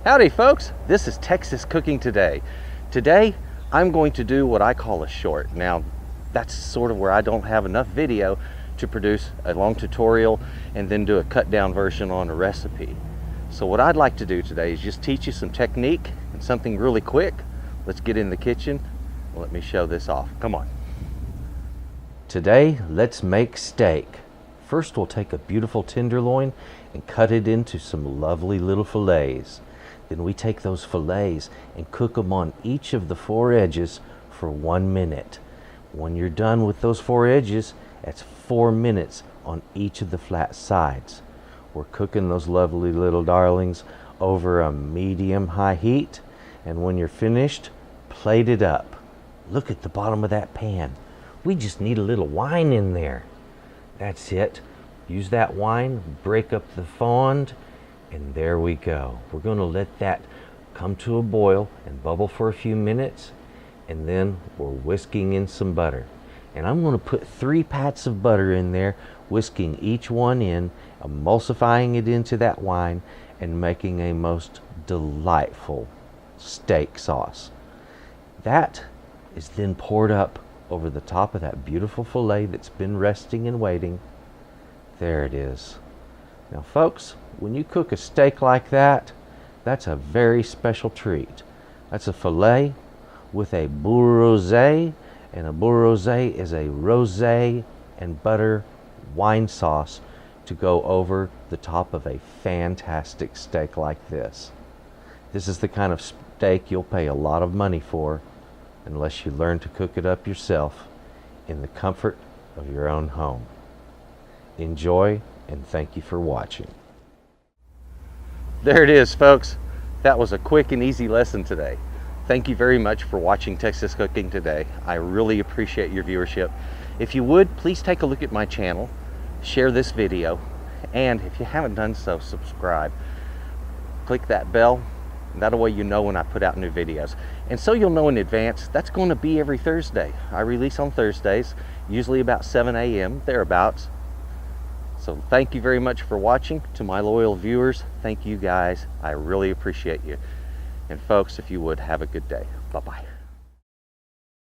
Howdy folks, this is Texas Cooking Today. Today I'm going to do what I call a short. Now that's sort of where I don't have enough video to produce a long tutorial and then do a cut down version on a recipe. So what I'd like to do today is just teach you some technique and something really quick. Let's get in the kitchen. Let me show this off. Come on. Today let's make steak. First we'll take a beautiful tenderloin and cut it into some lovely little fillets. Then we take those fillets and cook them on each of the 4 edges for 1 minute. When you're done with those 4 edges, that's 4 minutes on each of the flat sides. We're cooking those lovely little darlings over a medium-high heat, and when you're finished, plate it up. Look at the bottom of that pan. We just need a little wine in there. That's it. Use that wine, break up the fond, and there we go. We're going to let that come to a boil and bubble for a few minutes, and then we're whisking in some butter. And I'm going to put 3 pats of butter in there, whisking each one in, emulsifying it into that wine, and making a most delightful steak sauce. That is then poured up over the top of that beautiful fillet that's been resting and waiting. There it is. Now folks, when you cook a steak like that, that's a very special treat. That's a fillet with a beurre rosé, and a beurre rosé is a rosé and butter wine sauce to go over the top of a fantastic steak like this. This is the kind of steak you'll pay a lot of money for unless you learn to cook it up yourself in the comfort of your own home. Enjoy, and thank you for watching. There it is, folks. That was a quick and easy lesson today. Thank you very much for watching Texas Cooking Today. I really appreciate your viewership. If you would, please take a look at my channel, share this video, and if you haven't done so, subscribe. Click that bell. That way you know when I put out new videos. And so you'll know in advance, that's going to be every Thursday. I release on Thursdays, usually about 7 a.m., thereabouts. So thank you very much for watching. To my loyal viewers, thank you guys. I really appreciate you. And folks, if you would, have a good day. Bye-bye.